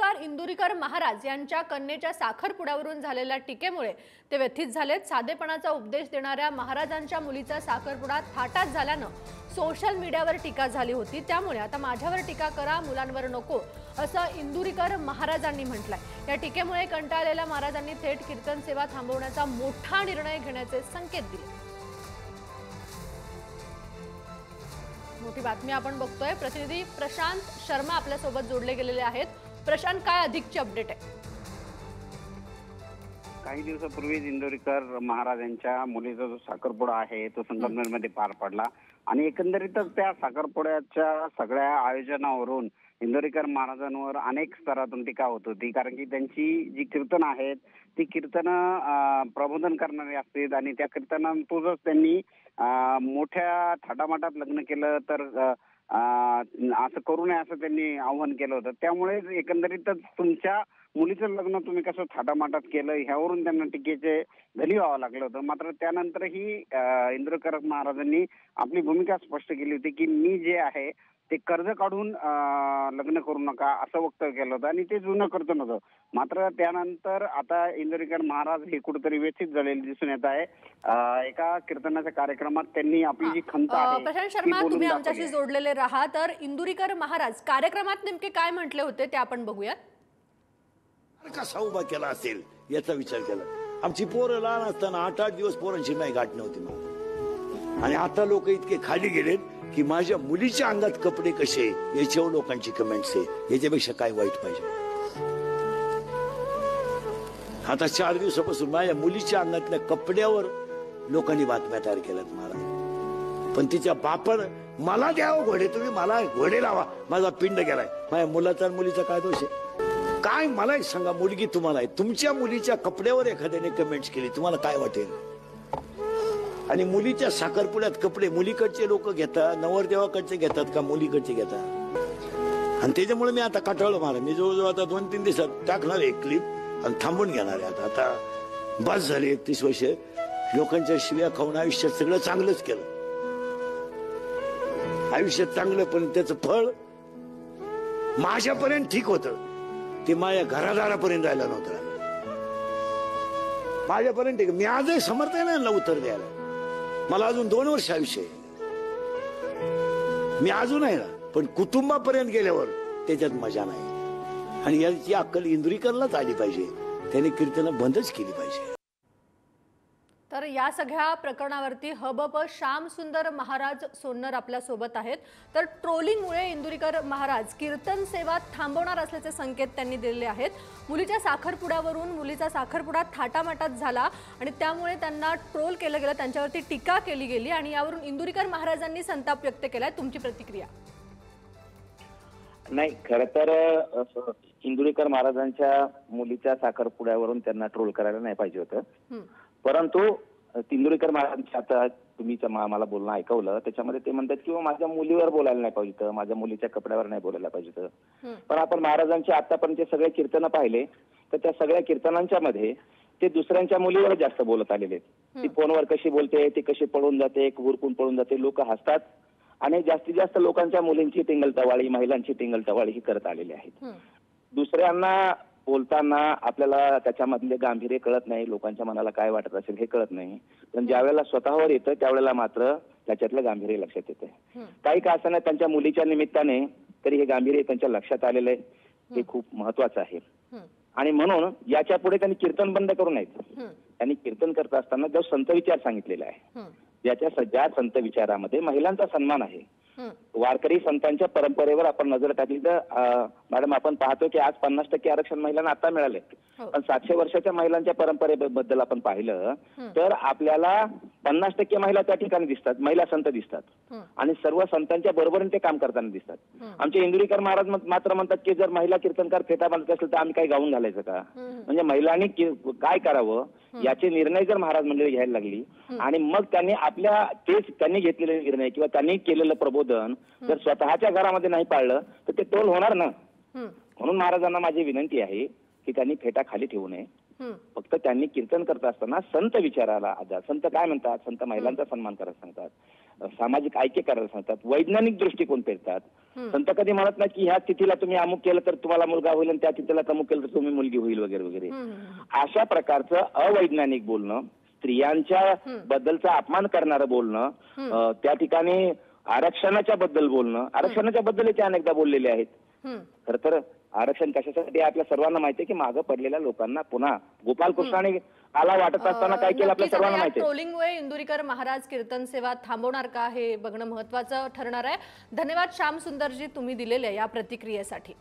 कीर्तनकार इंदुरीकर महाराज यांच्या कन्येच्या साखरपुड्यावरून झालेल्या टीकेमुळे ते व्यथित झालेत। साधेपणाचा उपदेश देणाऱ्या महाराजांच्या मुलीचा साखरपुडा थाटात झाल्यानं सोशल मीडियावर टीका झाली होती। त्यामुळे आता माझ्यावर टीका करा, मुलांवर नको, असं इंदुरीकर महाराजांनी म्हटलंय। या टीकेमुळे कंटाळलेल्या महाराजांनी थेट कीर्तन सेवा थांबवण्याचा मोठा निर्णय घेण्याचे संकेत दिले। मोठी बातमी आपण बघतोय। प्रतिनिधी प्रशांत शर्मा आपल्या सोबत जोडले गेलेले आहेत। प्रशांत, काय अधिकची अपडेट आहे? काही दिवसापूर्वी इंदुरीकर महाराजांच्या मुलीचा जो साखरपुडा आहे तो संगमनेरमध्ये पार पडला आणि एकंदरीतच त्या साखरपुड्याच्या सगळ्या आयोजनावरून इंदुरीकर महाराजांवर अनेक स्तरातून टीका होत होती। कारण की त्यांची जी कीर्तन आहेत ती कीर्तनं प्रबोधन करणारी असतील आणि त्या कीर्तनातूनच त्यांनी मोठ्या थाटामाटात लग्न केलं तर असं करू नये असं त्यांनी आव्हान केलं होतं। त्यामुळे एकंदरीतच तुमच्या मुलीचं लग्न तुम्ही कसं थाटामाटात केलं ह्यावरून त्यांना टीकेचे बळी व्हावं लागलं होतं। मात्र त्यानंतरही इंदुरीकर महाराजांनी आपली भूमिका स्पष्ट केली होती की मी जे आहे ते कर्ज काढून लग्न करू नका असं वक्तव्य केलं होतं आणि ते जुनं कीर्तन होतं। मात्र त्यानंतर आता इंदुरीकर महाराज हे कुठेतरी व्यथित झालेले दिसून येत आहे। एका कीर्तनाच्या कार्यक्रमात त्यांनी आपली जी खंत आहे प्रशांत शर्मा, तुम्ही आमच्याशी जोडलेले राहा। तर इंदुरीकर महाराज कार्यक्रमात नेमके काय म्हटले होते ते आपण बघूयात। कसा उभा केला असेल याचा विचार केला। आमची पोरं लहान असताना 8-8 दिवस पोरांची नाही गाठ नव्हती मला, आणि आता लोक इतके खाली गेलेत की माझ्या मुलीच्या अंगात कपडे कसे याच्यावर लोकांची कमेंट्स आहे। याच्यापेक्षा काय वाईट पाहिजे? आता 4 दिवसापासून माझ्या मुलीच्या अंगातल्या कपड्यावर लोकांनी बातम्या तयार केल्यात महाराज। पण तिच्या बापानं मला द्यावं घोडे, तुम्ही मला घोडे लावा, माझा पिंड गेलाय। माझ्या मुलाचा मुलीचा काय दोष आहे? काय मला एक सांगा, मुलगी तुम्हाला आहे, तुमच्या मुलीच्या कपड्यावर एखाद्याने कमेंट्स केली, तुम्हाला काय वाटेल? आणि मुलीच्या साखरपुड्यात कपडे मुलीकडचे लोक घेतात, नवरदेवाकडचे घेतात का मुलीकडचे घेतात? आणि त्याच्यामुळे मी आता कंटाळलो मला। मी जवळजवळ आता 2-3 दिवसात टाकणार एक क्लिप आणि थांबून घेणार आहे। आता बस झाले 31 वर्ष लोकांच्या शिव्या खाऊन आयुष्यात सगळं चांगलंच केलं, आयुष्यात चांगलं, पण त्याचं फळ माझ्यापर्यंत ठीक होतं, ते माझ्या घरादारापर्यंत जायला नव्हतं। माझ्यापर्यंत मी आजही समर्थ आहे ना उत्तर द्यायला। मला अजून 2 वर्ष आयुष्य आहे, मी अजून आहे ना, पण कुटुंबापर्यंत गेल्यावर त्याच्यात मजा नाही। आणि याची अक्कल इंदुरीकरलाच आली पाहिजे, त्याने कीर्तन बंदच केली पाहिजे। तर या सगळ्या प्रकरणावरती हबप श्याम सुंदर महाराज सोन्नर आपल्या सोबत आहेत। तर ट्रोलिंगमुळे इंदुरीकर महाराज कीर्तन सेवा थांबवणार असल्याचे संकेत त्यांनी दिलेले आहेत। मुलीच्या साखरपुड्यावरून मुलीचा साखरपुडा थाटामाटात झाला आणि त्यामुळे त्यांना ट्रोल केलं गेलं, त्यांच्यावरती टीका केली गेली आणि यावरून इंदुरीकर महाराजांनी संताप व्यक्त केलाय। तुमची प्रतिक्रिया? नाही, खरं तर इंदुरीकर महाराजांच्या मुलीच्या साखरपुड्यावरून त्यांना ट्रोल करायला नाही पाहिजे होतं। परंतु इंदुरीकर महाराजांच्या आता तुम्ही मला बोलणं ऐकवलं त्याच्यामध्ये ते म्हणतात की माझ्या मुलीवर बोलायला नाही पाहिजे होतं, माझ्या मुलीच्या कपड्यावर नाही बोलायला पाहिजे होतं। पण आपण महाराजांचे आतापर्यंत सगळे कीर्तन पाहिले तर त्या सगळ्या कीर्तनांच्या मध्ये ते दुसऱ्यांच्या मुलीवर जास्त बोलत आलेले आहेत। ती फोनवर कशी बोलते, ती कशी पळून जाते, हुरकून पळून जाते, लोक हसतात आणि जास्तीत जास्त लोकांच्या मुलींची टिंगलटवाळी, महिलांची टिंगलटवाळी ही करत आलेली आहेत। दुसऱ्यांना बोलताना आपल्याला त्याच्यामधले गांभीर्य कळत नाही, लोकांच्या मनाला काय वाटत असेल हे कळत नाही, पण ज्या वेळेला स्वतःवर येतं त्यावेळेला मात्र त्याच्यातलं गांभीर्य लक्षात येतं। काही का असताना त्यांच्या मुलीच्या निमित्ताने तरी हे गांभीर्य त्यांच्या लक्षात आलेलं आहे, हे खूप महत्वाचं आहे। आणि म्हणून याच्या पुढे त्यांनी कीर्तन बंद करू नयेत। त्यांनी कीर्तन करत असताना जो संत विचार सांगितलेला आहे, ज्या संत विचारामध्ये महिलांचा सन्मान आहे, वारकरी संतांच्या परंपरेवर आपण नजर टाकली तर मॅडम आपण पाहतो की आज 50% आरक्षण महिलांना आता मिळाले, पण 700 वर्षाच्या महिलांच्या परंपरेबद्दल आपण पाहिलं तर आपल्याला 50% महिला त्या ठिकाणी दिसतात, महिला संत दिसतात आणि सर्व संतांच्या बरोबरीने ते काम करताना दिसतात। आमचे इंदुरीकर महाराज मात्र म्हणतात की जर महिला कीर्तनकार फेटा बांधत असेल तर आम्ही काही गाऊन घालायचं का? म्हणजे महिलांनी काय करावं याचे निर्णय जर महाराज मंडळी घ्यायला लागली आणि मग त्यांनी त्यांनी घेतलेले निर्णय किंवा त्यांनी केलेलं प्रबोधन जर स्वतःच्या घरामध्ये नाही पाळलं तर ते तोल होणार ना। म्हणून महाराजांना माझी विनंती आहे की त्यांनी फेटा खाली ठेवू नये, फक्त त्यांनी कीर्तन करत असताना संत विचाराला आधार, संत काय म्हणतात, संत महिलांचा सन्मान करायला सांगतात, सामाजिक ऐक्य करायला सांगतात, वैज्ञानिक दृष्टिकोन पेरतात, संत कधी म्हणत नाही की ह्या तिथीला तुम्ही अमुक केलं तर तुम्हाला मुलगा होईल आणि त्या तिथीला अमुक केलं तर तुम्ही मुलगी होईल वगैरे वगैरे. अशा प्रकारचं अवैज्ञानिक बोलणं, स्त्रियांच्या बद्दलचा अपमान करणारं बोलणं, त्या ठिकाणी आरक्षणाच्या बद्दल बोलणं, आरक्षणाच्या बद्दल ते अनेकदा बोललेले आहेत. खर तर आरक्षण कशासाठी आपल्या सर्वांना माहिती आहे की मागं पडलेल्या लोकांना पुन्हा गोपाल कृष्णाने आला वाटत असताना काय केलं आपल्या सर्वांना माहिती आहे. ट्रोलिंगमुळे इंदुरीकर महाराज कीर्तन सेवा थांबवणार का हे बघणं महत्त्वाचं ठरणार आहे. धन्यवाद श्याम सुंदरजी तुम्ही दिलेल्या या प्रतिक्रियेसाठी.